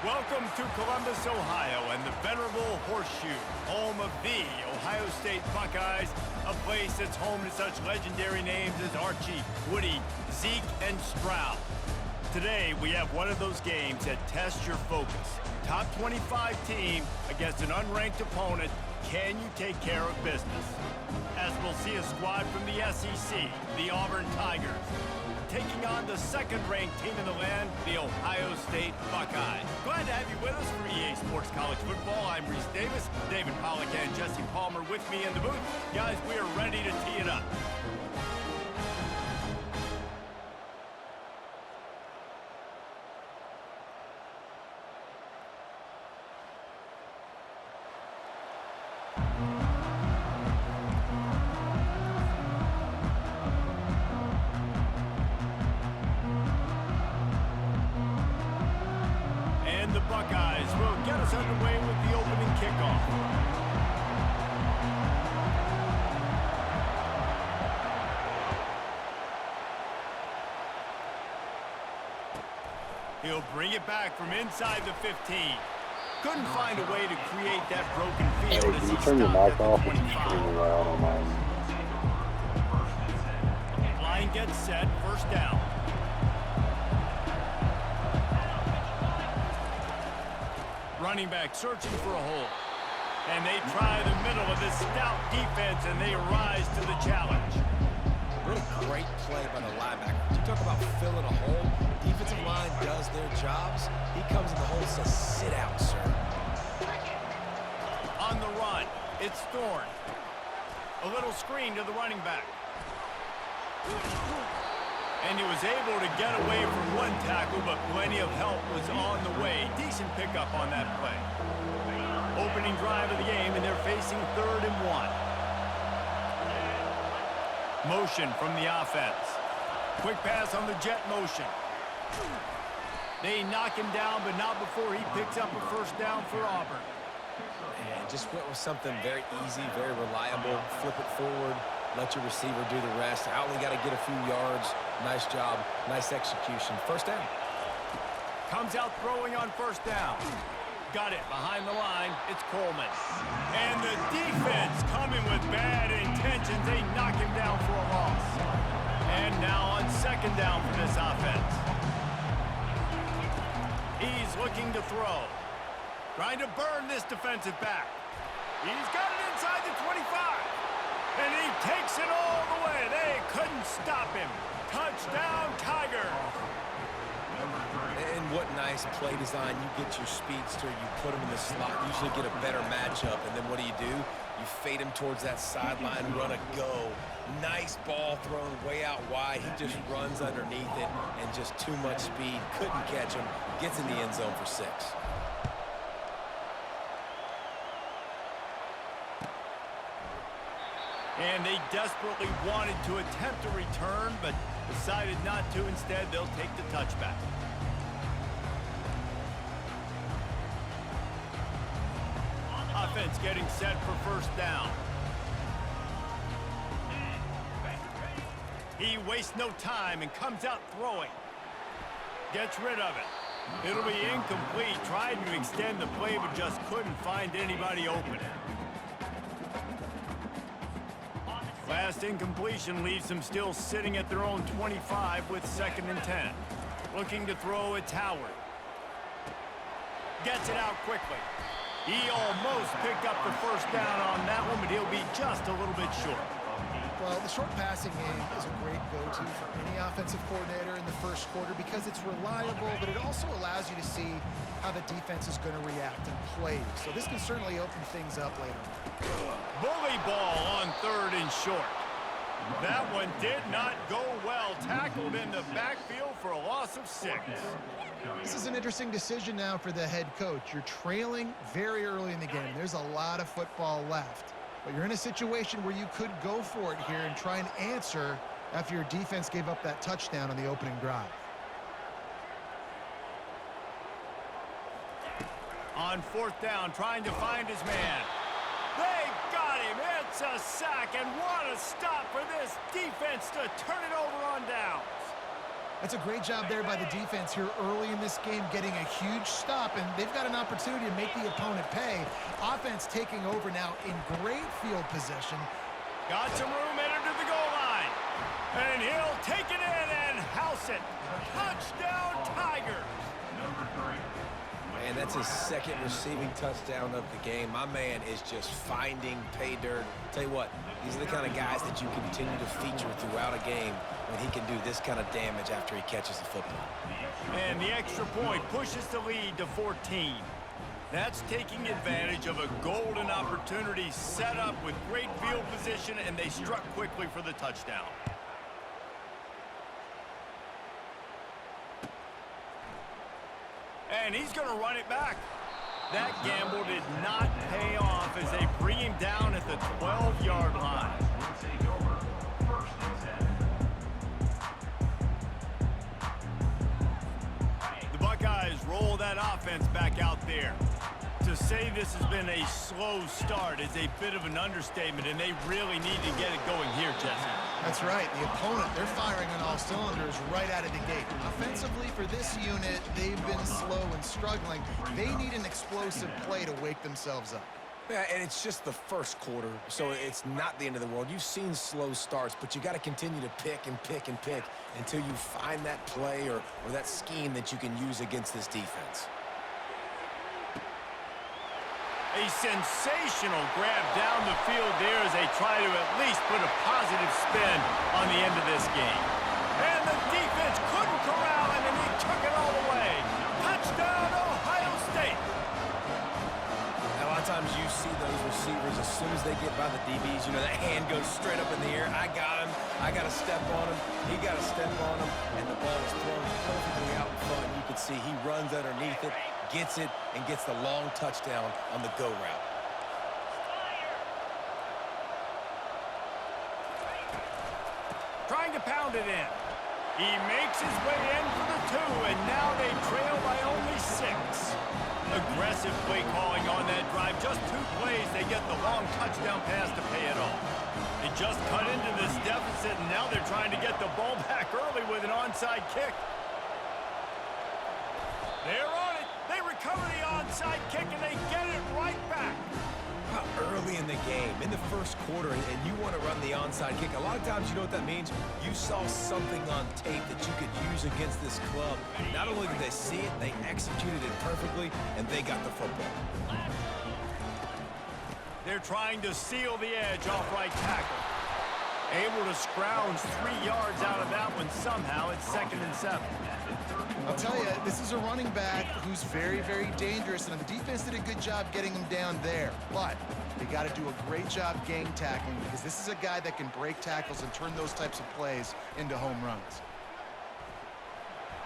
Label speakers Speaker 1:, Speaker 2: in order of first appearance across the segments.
Speaker 1: Welcome to Columbus, Ohio, and the venerable Horseshoe, home of the Ohio State Buckeyes, a place that's home to such legendary names as Archie, Woody, Zeke, and Stroud. Today, we have one of those games that tests your focus. Top 25 team against an unranked opponent. Can you take care of business? As we'll see a squad from the SEC, the Auburn Tigers, taking on the second-ranked team in the land, the Ohio State Buckeyes. Glad to have you with us for EA Sports College Football. I'm Reese Davis, David Pollack and Jesse Palmer with me in the booth. Guys, we are ready to tee it up. The Buckeyes will get us underway with the opening kickoff. He'll bring it back from inside the 15. Couldn't find a way to create that broken field as he stopped at the 25. Line gets set, first down. Running back searching for a hole. And they try the middle of this stout defense, and they rise to the challenge.
Speaker 2: Really great play by the linebacker. You talk about filling a hole. Defensive line does their jobs. He comes in the hole and says, sit out, sir.
Speaker 1: On the run, it's Thorne. A little screen to the running back. And he was able to get away from one tackle, but plenty of help was on the way. Decent pickup on that play. Opening drive of the game, and they're facing 3rd and 1. Motion from the offense. Quick pass on the jet motion. They knock him down, but not before he picks up a first down for Auburn.
Speaker 2: And just went with something very easy, very reliable. Flip it forward. Let your receiver do the rest. I only got to get a few yards. Nice job. Nice execution. First down.
Speaker 1: Comes out throwing on first down. Got it behind the line. It's Coleman. And the defense coming with bad intentions. They knock him down for a loss. And now on second down for this offense. He's looking to throw. Trying to burn this defensive back. He's got it inside the 25. And he takes it all the way. They couldn't stop him. Touchdown, Tigers.
Speaker 2: And what nice play design. You get your speedster, you put him in the slot, usually get a better matchup. And then what do? You fade him towards that sideline, run a go. Nice ball thrown way out wide. He just runs underneath it and just too much speed. Couldn't catch him. Gets in the end zone for 6.
Speaker 1: And they desperately wanted to attempt a return, but decided not to. Instead, they'll take the touchback. Offense getting set for first down. He wastes no time and comes out throwing. Gets rid of it. It'll be incomplete. Tried to extend the play, but just couldn't find anybody open. Last incompletion leaves them still sitting at their own 25 with 2nd and 10. Looking to throw, it's Howard. Gets it out quickly. He almost picked up the first down on that one, but he'll be just a little bit short.
Speaker 3: Well, the short passing game is a great go-to for any offensive coordinator in the first quarter because it's reliable, but it also allows you to see how the defense is going to react and play. So this can certainly open things up later.
Speaker 1: Bully ball on 3rd and short. That one did not go well. Tackled in the backfield for a loss of 6.
Speaker 3: This is an interesting decision now for the head coach. You're trailing very early in the game. There's a lot of football left. But you're in a situation where you could go for it here and try and answer after your defense gave up that touchdown on the opening drive.
Speaker 1: On 4th down, trying to find his man. They got him. It's a sack, and what a stop for this defense to turn it over on downs.
Speaker 3: That's a great job there by the defense here early in this game, getting a huge stop, and they've got an opportunity to make the opponent pay. Offense taking over now in great field position.
Speaker 1: Got some room headed to the goal line. And he'll take it in and house it. Touchdown, Tigers.
Speaker 2: Man, that's his second receiving touchdown of the game. My man is just finding pay dirt. Tell you what, these are the kind of guys that you continue to feature throughout a game when he can do this kind of damage after he catches the football.
Speaker 1: And the extra point pushes the lead to 14. That's taking advantage of a golden opportunity set up with great field position, and they struck quickly for the touchdown. And he's going to run it back. That gamble did not pay off as they bring him down at the 12-yard line. The Buckeyes roll that offense back out there. To say this has been a slow start is a bit of an understatement, and they really need to get it going here, Jesse.
Speaker 3: That's right. The opponent, they're firing on all cylinders right out of the gate. Offensively, for this unit, they've been slow and struggling. They need an explosive play to wake themselves up.
Speaker 2: Yeah, and it's just the first quarter, so it's not the end of the world. You've seen slow starts, but you got to continue to pick and pick and pick until you find that play or that scheme that you can use against this defense.
Speaker 1: A sensational grab down the field there as they try to at least put a positive spin on the end of this game. And the defense couldn't corral him, and he took it all the way. Touchdown, Ohio State.
Speaker 2: Now, a lot of times you see those receivers, as soon as they get by the DBs, you know, that hand goes straight up in the air. I got him. I got to step on him. He got to step on him. And the ball is thrown perfectly out in front. You can see he runs underneath it, gets it, and gets the long touchdown on the go route.
Speaker 1: Trying to pound it in. He makes his way in for the 2, and now they trail by only 6. Aggressive play calling on that drive. Just 2 plays, they get the long touchdown pass to pay it off. They just cut into this deficit, and now they're trying to get the ball back early with an onside kick. They're on it. They recover the onside kick, and they get it right back.
Speaker 2: Early in the game, in the first quarter, and you want to run the onside kick. A lot of times, you know what that means? You saw something on tape that you could use against this club. Not only did they see it, they executed it perfectly, and they got the football.
Speaker 1: They're trying to seal the edge off right tackle. Able to scrounge 3 yards out of that one somehow. It's 2nd and 7.
Speaker 3: I'll tell you, this is a running back who's very, very dangerous, and the defense did a good job getting him down there. But they got to do a great job gang tackling, because this is a guy that can break tackles and turn those types of plays into home runs.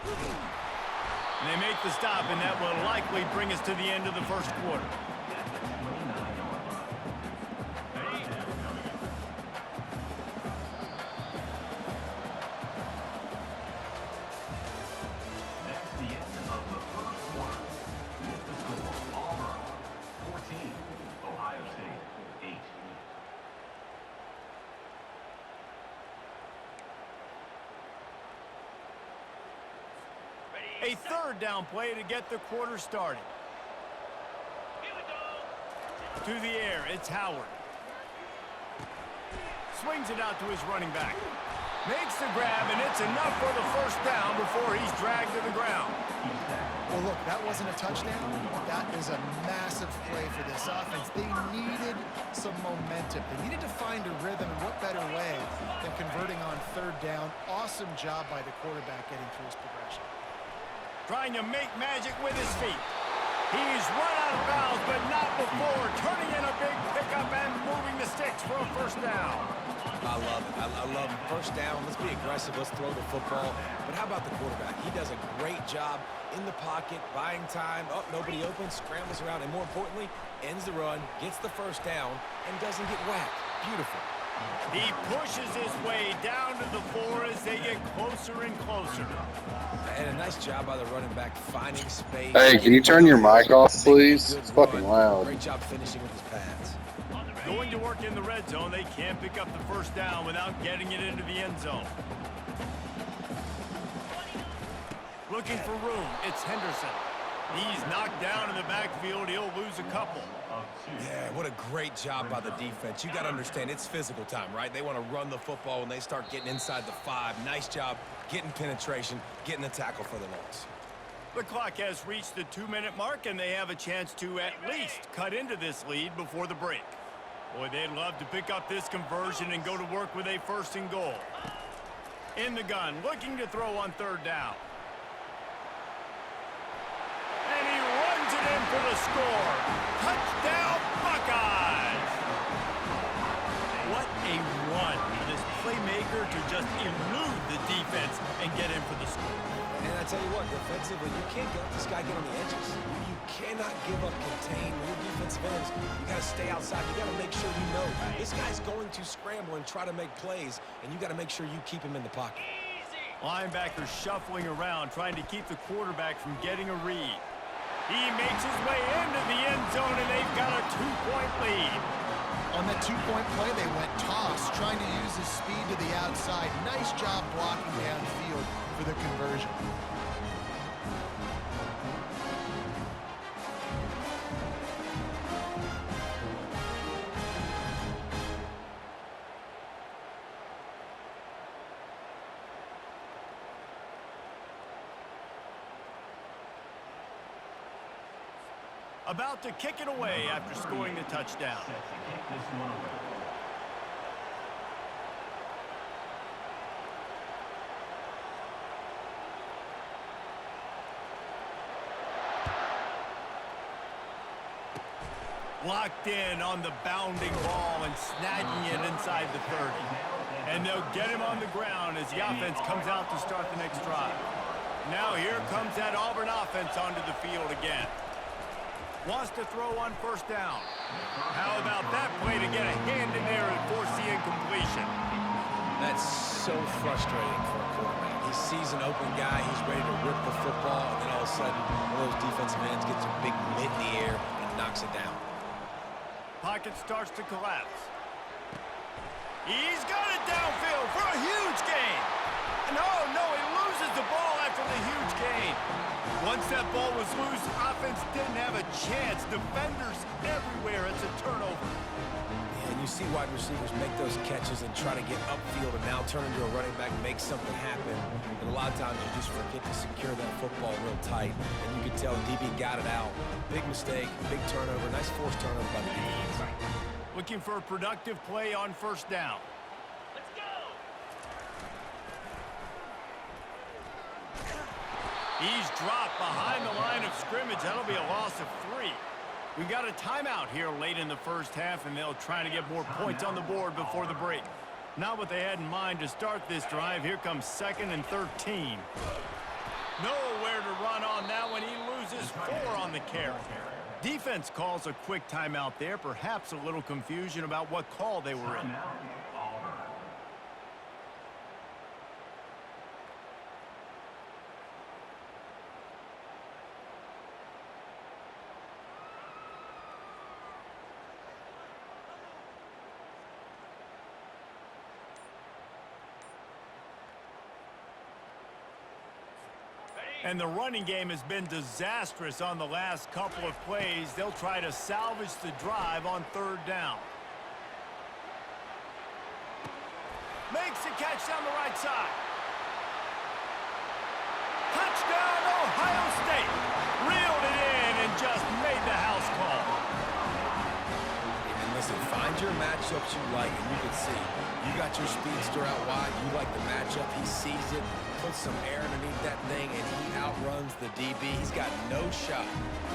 Speaker 1: And they make the stop, and that will likely bring us to the end of the first quarter. A 3rd down play to get the quarter started. To the air, it's Howard. Swings it out to his running back. Makes the grab, and it's enough for the 1st down before he's dragged to the ground.
Speaker 3: Well, look, that wasn't a touchdown. That is a massive play for this offense. They needed some momentum. They needed to find a rhythm, and what better way than converting on 3rd down. Awesome job by the quarterback getting through his progression.
Speaker 1: Trying to make magic with his feet. He's run out of bounds, but not before turning in a big pickup and moving the sticks for a 1st down.
Speaker 2: I love it. I love it. 1st down. Let's be aggressive. Let's throw the football. But how about the quarterback? He does a great job in the pocket, buying time. Oh, nobody open, scrambles around, and more importantly, ends the run, gets the 1st down, and doesn't get whacked. Beautiful.
Speaker 1: He pushes his way down to the 4 as they get closer and closer.
Speaker 2: And a nice job by the running back finding space.
Speaker 4: Hey, can you turn your mic off, please? It's fucking loud.
Speaker 2: Great job finishing with his pads.
Speaker 1: Going to work in the red zone, they can't pick up the 1st down without getting it into the end zone. Looking for room, it's Henderson. He's knocked down in the backfield. He'll lose a couple.
Speaker 2: Yeah, what a great job by the defense. You got to understand, it's physical time, right? They want to run the football when they start getting inside the 5. Nice job getting penetration, getting the tackle for the loss.
Speaker 1: The clock has reached the 2-minute mark, and they have a chance to at least cut into this lead before the break. Boy, they'd love to pick up this conversion and go to work with a 1st and goal. In the gun, looking to throw on 3rd down. And he runs it in for the score. Touchdown, Buckeyes! What a run for this playmaker to just elude the defense and get in for the score.
Speaker 2: And I tell you what, defensively, you can't let this guy get on the edges. You cannot give up contain. When you're defensive ends, you got to stay outside. You got to make sure you know this guy's going to scramble and try to make plays, and you got to make sure you keep him in the pocket.
Speaker 1: Linebackers shuffling around, trying to keep the quarterback from getting a read. He makes his way into the end zone, and they've got a 2-point lead.
Speaker 3: On the 2-point play, they went toss, trying to use his speed to the outside. Nice job blocking downfield for the conversion.
Speaker 1: About to kick it away after scoring the touchdown. Locked in on the bounding ball and snagging it inside the 30. And they'll get him on the ground as the offense comes out to start the next drive. Now here comes that Auburn offense onto the field again. Wants to throw on 1st down. How about that play to get a hand in there and force the incompletion?
Speaker 2: That's so frustrating for a quarterback. He sees an open guy, he's ready to rip the football, and then all of a sudden, one of those defensive ends gets a big mitt in the air and knocks it down.
Speaker 1: Pocket starts to collapse. He's got it downfield for a huge gain. And oh no, he loses the ball after the huge gain. Once that ball was loose, offense didn't have a chance. Defenders everywhere. It's a turnover.
Speaker 2: Yeah, and you see wide receivers make those catches and try to get upfield and now turn into a running back and make something happen. And a lot of times you just forget to secure that football real tight. And you can tell DB got it out. Big mistake, big turnover, nice forced turnover by the defense.
Speaker 1: Looking for a productive play on 1st down. He's dropped behind the line of scrimmage. That'll be a loss of 3. We got a timeout here late in the 1st half, and they'll try to get more points on the board before the break. Not what they had in mind to start this drive. Here comes 2nd and 13. Nowhere to run on that one. He loses 4 on the carry. Defense calls a quick timeout there. Perhaps a little confusion about what call they were in. And the running game has been disastrous on the last couple of plays. They'll try to salvage the drive on 3rd down. Makes the catch down the right side. Touchdown, Ohio State. Reeled it in and just made the house call.
Speaker 2: And listen, find your matchups you like, and you can see. You got your speedster out wide. You like the matchup. He sees it, puts some air underneath that thing, and he outruns the DB. He's got no shot.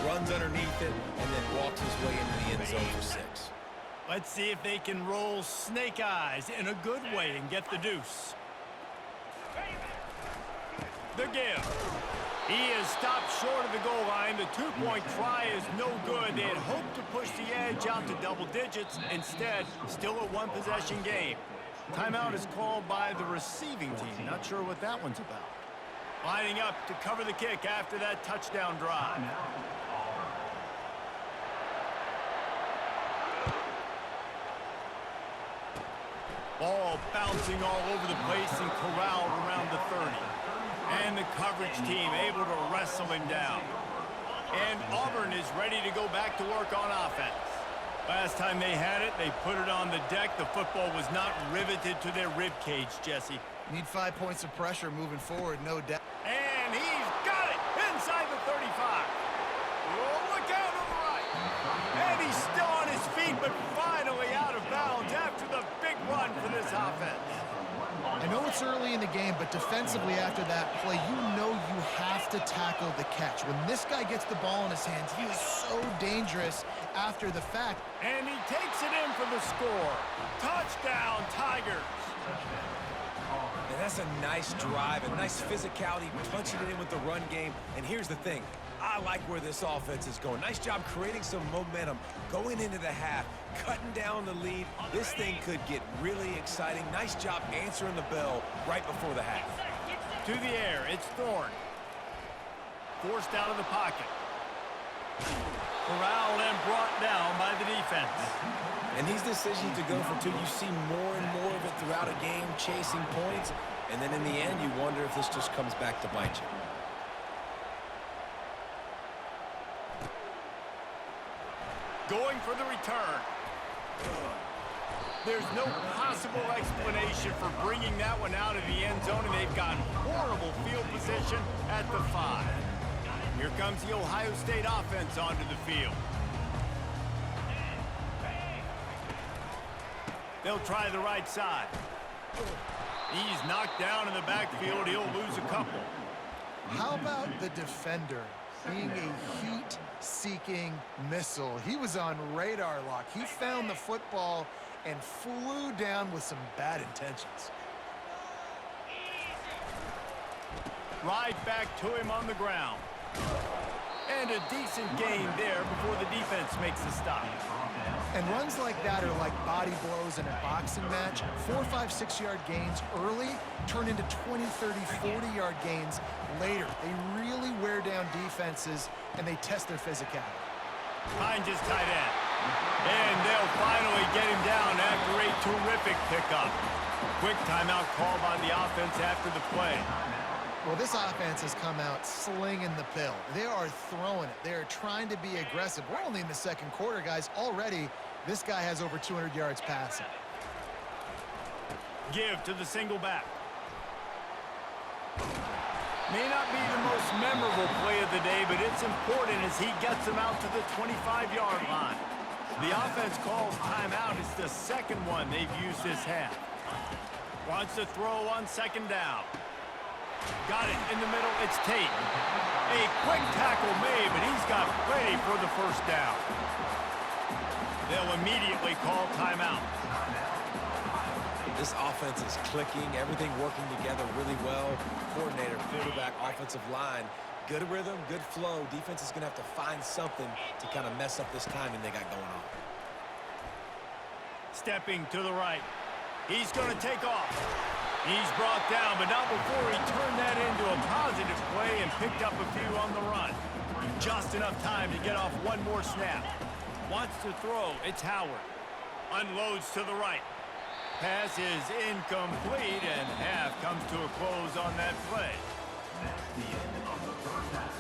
Speaker 2: Runs underneath it, and then walks his way into the end zone for 6.
Speaker 1: Let's see if they can roll snake eyes in a good way and get the deuce. The give. He is stopped short of the goal line. The 2-point try is no good. They had hoped to push the edge out to double digits. Instead, still a 1-possession game. Timeout is called by the receiving team. Not sure what that one's about. Lining up to cover the kick after that touchdown drive. Ball bouncing all over the place and corralled around the 30. And the coverage team able to wrestle him down. And Auburn is ready to go back to work on offense. Last time they had it, they put it on the deck. The football was not riveted to their rib cage, Jesse.
Speaker 3: Need 5 points of pressure moving forward, no doubt.
Speaker 1: And he's got it inside the 35. Oh, look out on the right. And he's still on his feet, but finally out of bounds after the big run for this offense.
Speaker 3: I know it's early in the game, but defensively after that play, you know you have to tackle the catch. When this guy gets the ball in his hands, he is so dangerous after the fact.
Speaker 1: And he takes it in for the score. Touchdown, Tigers.
Speaker 2: And that's a nice drive, a nice physicality, punching it in with the run game. And here's the thing. I like where this offense is going. Nice job creating some momentum, going into the half, cutting down the lead. This thing could get really exciting. Nice job answering the bell right before the half.
Speaker 1: To the air, it's Thorne. Forced out of the pocket. Corralled and brought down by the defense.
Speaker 2: And these decisions to go for two, you see more and more of it throughout a game, chasing points. And then in the end, you wonder if this just comes back to bite you.
Speaker 1: Going for the return. There's no possible explanation for bringing that one out of the end zone, and they've got horrible field position at the 5. Here comes the Ohio State offense onto the field. They'll try the right side. He's knocked down in the backfield. He'll lose a couple.
Speaker 3: How about the defender being a heat-seeking missile? He was on radar lock. He found the football and flew down with some bad intentions.
Speaker 1: Right back to him on the ground. And a decent gain there before the defense makes the stop.
Speaker 3: And runs like that are like body blows in a boxing match. 4, 5, 6-yard gains early turn into 20, 30, 40-yard gains later. They really wear down defenses, and they test their physicality.
Speaker 1: Finds his tight end. And they'll finally get him down after a terrific pickup. Quick timeout call by the offense after the play.
Speaker 3: Well, this offense has come out slinging the pill. They are throwing it. They are trying to be aggressive. We're only in the second quarter, guys. Already, this guy has over 200 yards passing.
Speaker 1: Give to the single back. May not be the most memorable play of the day, but it's important as he gets them out to the 25-yard line. The offense calls timeout. It's the second one they've used this half. Wants to throw on second down. Got it in the middle. It's Tate. A quick tackle made, but he's got plenty for the first down. They'll immediately call timeout.
Speaker 2: This offense is clicking, everything working together really well. Coordinator, quarterback, offensive line, good rhythm, good flow. Defense is going to have to find something to kind of mess up this timing they got going on.
Speaker 1: Stepping to the right. He's going to take off. He's brought down, but not before he turned that into a positive play and picked up a few on the run. Just enough time to get off one more snap. Wants to throw. It's Howard. Unloads to the right. Pass is incomplete, and half comes to a close on that play.
Speaker 5: That's the end of the first half.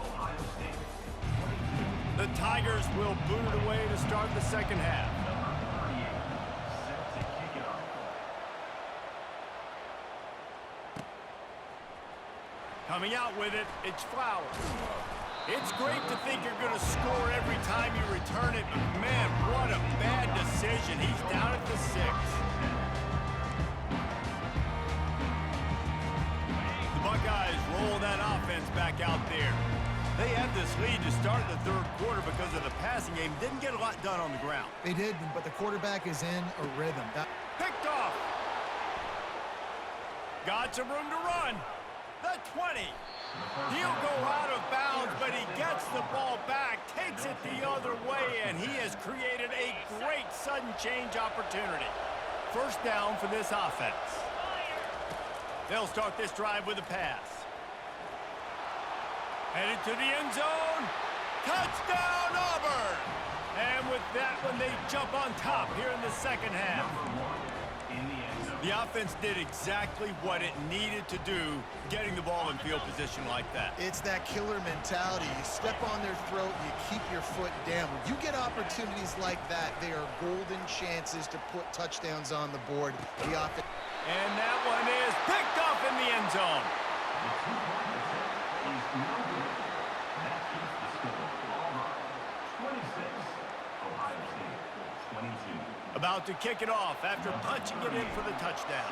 Speaker 5: Ohio State.
Speaker 1: The Tigers will boot it away to start the second half. Coming out with it, it's Flowers. It's great to think you're going to score every time you return it, but man, what a bad decision. He's down at the 6. The Buckeyes roll that offense back out there. They had this lead to start the third quarter because of the passing game. Didn't get a lot done on the ground.
Speaker 3: They did, but the quarterback is in a rhythm.
Speaker 1: Picked off. Got some room to run. The 20. He'll go out of bounds, but he gets the ball back, takes it the other way, and he has created a great sudden change opportunity. First down for this offense. They'll start this drive with a pass. Headed to the end zone. Touchdown, Auburn! And with that one, they jump on top here in the second half.
Speaker 5: In the end zone.
Speaker 1: The offense did exactly what it needed to do, getting the ball in field position like that.
Speaker 3: It's that killer mentality. You step on their throat, you keep your foot down. When you get opportunities like that, they are golden chances to put touchdowns on the board. The offense.
Speaker 1: And that one is picked off in the end zone. About to kick it off after punching it in for the touchdown.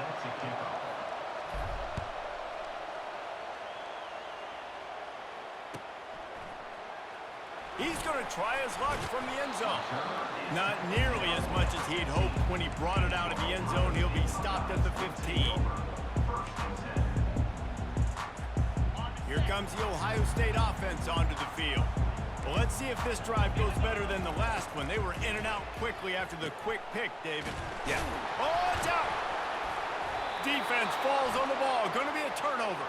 Speaker 1: He's going to try his luck from the end zone. Not nearly as much as he'd hoped when he brought it out of the end zone. He'll be stopped at the 15. Here comes the Ohio State offense onto the field. Well, let's see if this drive goes better than the last one. They were in and out quickly after the quick pick, David.
Speaker 2: Yeah.
Speaker 1: Oh, it's out! Defense falls on the ball. Going to be a turnover.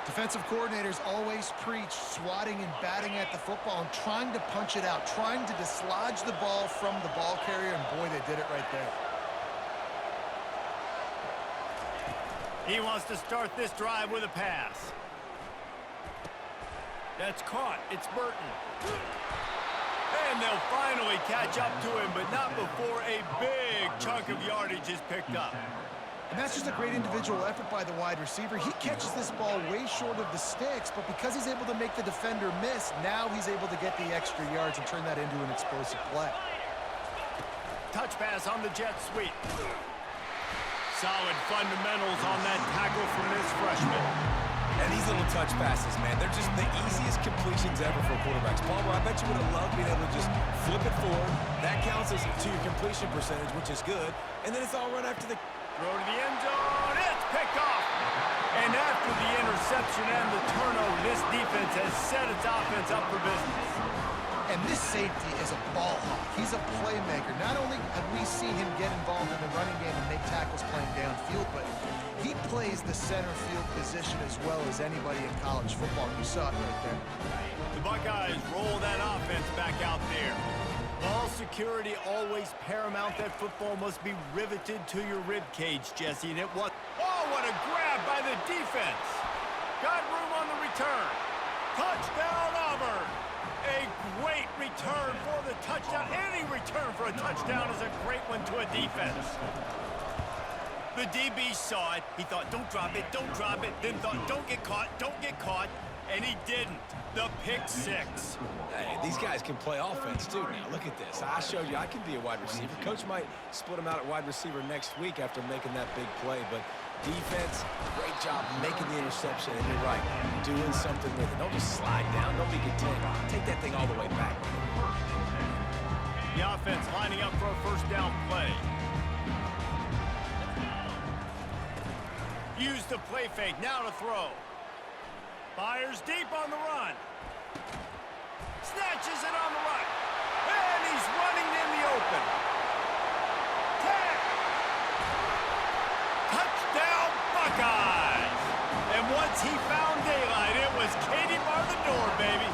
Speaker 3: Defensive coordinators always preach swatting and batting at the football and trying to punch it out, trying to dislodge the ball from the ball carrier, and boy, they did it right there.
Speaker 1: He wants to start this drive with a pass. That's caught. It's Burton. And they'll finally catch up to him, but not before a big chunk of yardage is picked up.
Speaker 3: And that's just a great individual effort by the wide receiver. He catches this ball way short of the sticks, but because he's able to make the defender miss, now he's able to get the extra yards and turn that into an explosive play.
Speaker 1: Touch pass on the jet sweep. Solid fundamentals on that tackle from this freshman.
Speaker 2: And these little touch passes, man, they're just the easiest completions ever for quarterbacks. Palmer, I bet you would have loved being able to just flip it forward. That counts as to your completion percentage, which is good. And then it's all run after the...
Speaker 1: Throw to the end zone. It's picked off. And after the interception and the turnover, this defense has set its offense up for business.
Speaker 3: And this safety is a ball hawk. He's a playmaker. Not only have we seen him get involved in the running game and make tackles playing downfield, but he plays the center field position as well as anybody in college football. You saw it right there.
Speaker 1: The Buckeyes roll that offense back out there. Ball security always paramount. That football must be riveted to your rib cage, Jesse. And it was... Oh, what a grab by the defense. Got room on the return. Touchdown, Auburn. A great return for the touchdown. Any return for a touchdown is a great one to a defense. The DB saw it. He thought, don't drop it, don't drop it. Then thought, don't get caught, don't get caught. And he didn't. The pick six.
Speaker 2: Hey, these guys can play offense, too. Now, look at this. I showed you I can be a wide receiver. Coach might split him out at wide receiver next week after making that big play. But defense, great job making the interception. And you're right, doing something with it. Don't just slide down. Don't be content. Take that thing all the way back.
Speaker 1: The offense lining up for a first down play. Use the play fake. Now to throw. Fires deep on the run. Snatches it on the run. And he's running in the open. Tag. Touchdown, Buckeyes. And once he found daylight, it was Katie bar the door, baby.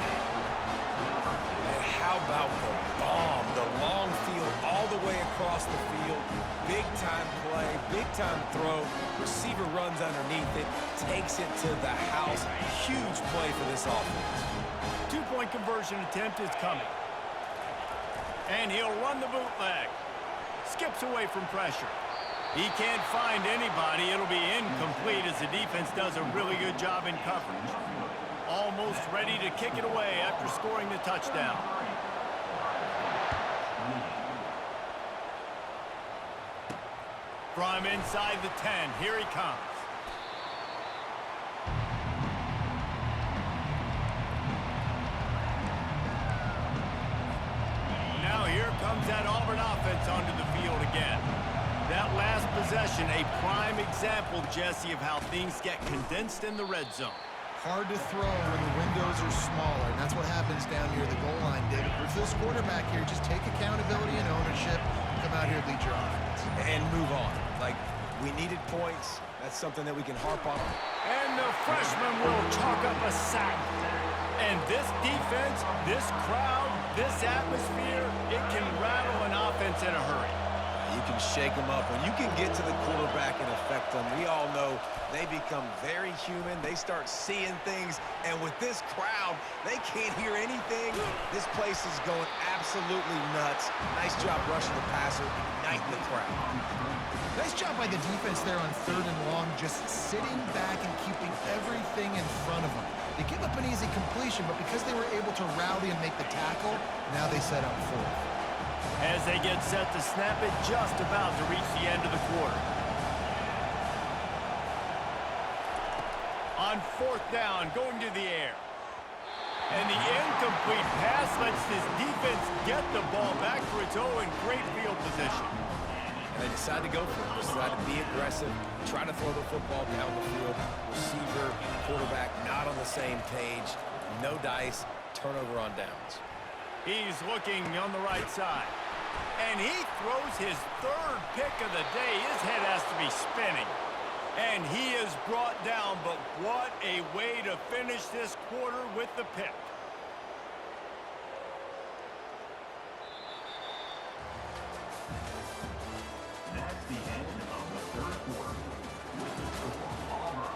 Speaker 2: And how about the bomb? The long field all the way across the field. Big-time play, big-time throw. Receiver runs underneath it, takes it to the house. Huge play for this offense.
Speaker 1: Two-point conversion attempt is coming. And he'll run the bootleg. Skips away from pressure. He can't find anybody. It'll be incomplete as the defense does a really good job in coverage. Almost ready to kick it away after scoring the touchdown. From inside the 10, here he comes. Now here comes that Auburn offense onto the field again. That last possession, a prime example, Jesse, of how things get condensed in the red zone.
Speaker 3: Hard to throw when the windows are smaller, and that's what happens down near the goal line, David. For this quarterback here, just take accountability and ownership, come out here and lead your offense.
Speaker 2: And move on. Like, we needed points. That's something that we can harp on.
Speaker 1: And the freshman will chalk up a sack. And this defense, this crowd, this atmosphere, it can rattle an offense in a hurry.
Speaker 2: You can shake them up. When you can get to the quarterback and affect them, we all know they become very human. They start seeing things, and with this crowd, they can't hear anything. This place is going absolutely nuts. Nice job rushing the passer, igniting the crowd.
Speaker 3: Nice job by the defense there on 3rd and long, just sitting back and keeping everything in front of them. They give up an easy completion, but because they were able to rally and make the tackle, now they set up 4th.
Speaker 1: As they get set to snap it, just about to reach the end of the quarter. On 4th down, going to the air. And the incomplete pass lets this defense get the ball back for its own great field position.
Speaker 2: And they decide to go for it. They decide to be aggressive, try to throw the football down the field. Receiver, quarterback, not on the same page. No dice, turnover on downs.
Speaker 1: He's looking on the right side. And he throws his 3rd pick of the day. His head has to be spinning. And he is brought down, but what a way to finish this quarter with the pick.
Speaker 5: That's the end of the 3rd quarter. With the score, Auburn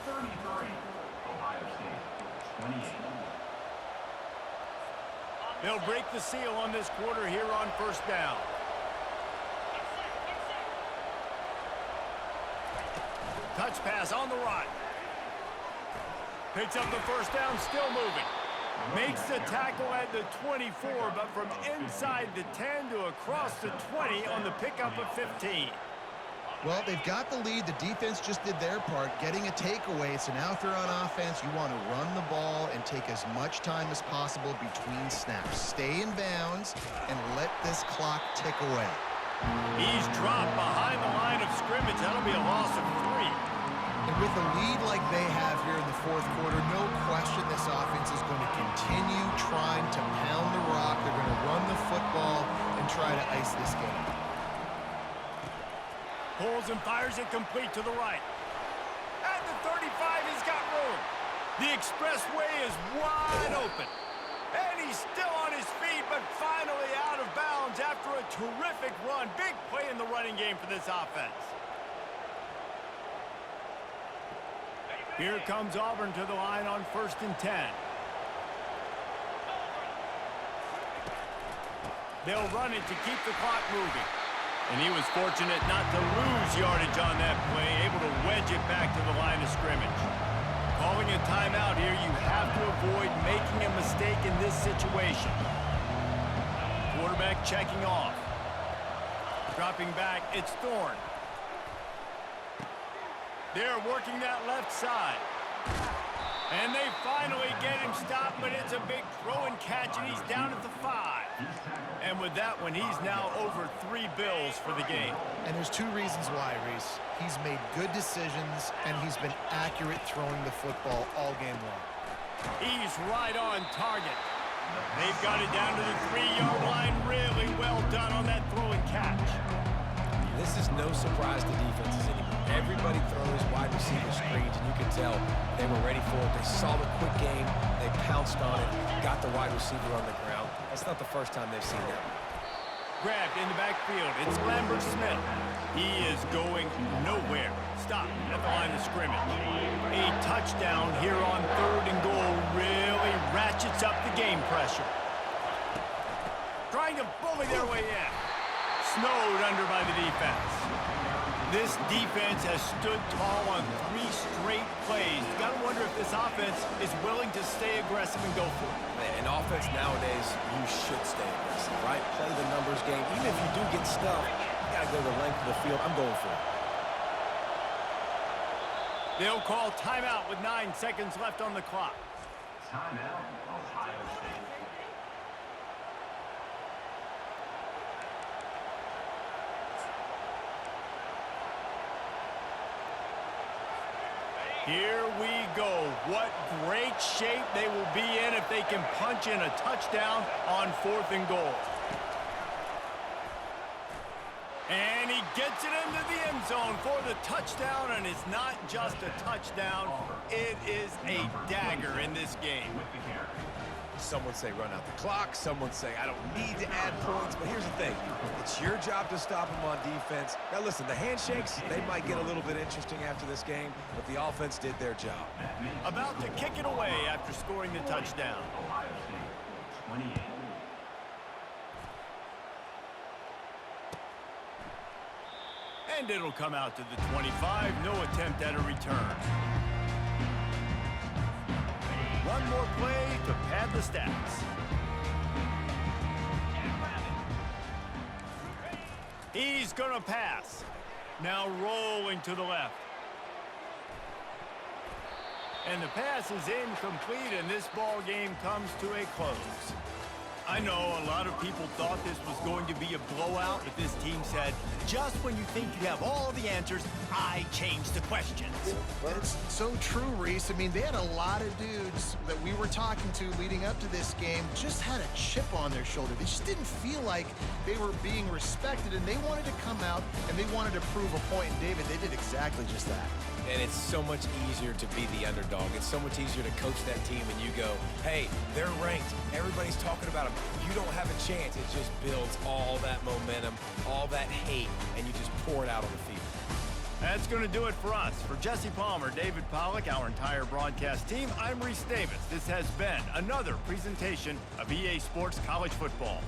Speaker 5: 33, Ohio State 28.
Speaker 1: They'll break the seal on this quarter here on 1st down. Touch pass on the run. Picks up the 1st down, still moving. Makes the tackle at the 24, but from inside the 10 to across the 20 on the pickup of 15.
Speaker 3: Well, they've got the lead. The defense just did their part, getting a takeaway. So now if you're on offense, you want to run the ball and take as much time as possible between snaps. Stay in bounds and let this clock tick away.
Speaker 1: He's dropped behind the line of scrimmage. That'll be a loss of 3.
Speaker 3: And with a lead like they have here in the 4th quarter, no question this offense is going to continue trying to pound the rock. They're going to run the football and try to ice this game.
Speaker 1: Pulls and fires it complete to the right. At the 35, he's got room. The expressway is wide open. And he's still on his feet, but finally out of bounds after a terrific run. Big play in the running game for this offense. Here comes Auburn to the line on 1st and 10. They'll run it to keep the clock moving. And he was fortunate not to lose yardage on that play, able to wedge it back to the line of scrimmage. Calling a timeout here, you have to avoid making a mistake in this situation. Quarterback checking off. Dropping back, it's Thorne. They're working that left side. And they finally get him stopped, but it's a big throw and catch, and he's down at the 5. And with that one, he's now over 3 bills for the game.
Speaker 3: And there's 2 reasons why, Reese. He's made good decisions, and he's been accurate throwing the football all game long.
Speaker 1: He's right on target. They've got it down to the 3-yard line. Really well done on that throw and catch.
Speaker 2: This is no surprise to defenses anymore. Everybody throws wide receiver screens, and you can tell they were ready for it. They saw the quick game. They pounced on it, got the wide receiver on the ground. That's not the first time they've seen that.
Speaker 1: Grabbed in the backfield. It's Lambert Smith. He is going nowhere. Stop at the line of scrimmage. A touchdown here on 3rd and goal really ratchets up the game pressure. Trying to bully their way in. Snowed under by the defense. This defense has stood tall on 3 straight plays. Got to wonder if this offense is willing to stay aggressive and go for it.
Speaker 2: In offense nowadays, you should stay aggressive, right? Play the numbers game. Even if you do get stuffed, you got to go the length of the field. I'm going for it.
Speaker 1: They'll call timeout with 9 seconds left on the clock.
Speaker 5: Timeout, Ohio State.
Speaker 1: Here we go. What great shape they will be in if they can punch in a touchdown on 4th and goal. And he he gets it into the end zone for the touchdown, and it's not just a touchdown, it is a dagger in this game.
Speaker 5: With the carry.
Speaker 2: Some would say run out the clock. Some would say I don't need to add points. But here's the thing. It's your job to stop them on defense. Now, listen, the handshakes, they might get a little bit interesting after this game, but the offense did their job.
Speaker 1: About to kick it away after scoring the touchdown.
Speaker 5: Ohio State, 28.
Speaker 1: And it'll come out to the 25. No attempt at a return. One more play to pad the stats. He's going to pass. Now rolling to the left. And the pass is incomplete, and this ball game comes to a close. I know a lot of people thought this was going to be a blowout, but this team said, just when you think you have all the answers, I change the questions.
Speaker 3: It's so true, Reese. I mean, they had a lot of dudes that we were talking to leading up to this game just had a chip on their shoulder. They just didn't feel like they were being respected, and they wanted to come out and they wanted to prove a point. And David, they did exactly just that.
Speaker 2: And it's so much easier to be the underdog. It's so much easier to coach that team and you go, hey, they're ranked. Everybody's talking about them. You don't have a chance. It just builds all that momentum, all that hate, and you just pour it out on the field.
Speaker 1: That's going to do it for us. For Jesse Palmer, David Pollack, our entire broadcast team, I'm Reese Davis. This has been another presentation of EA Sports College Football.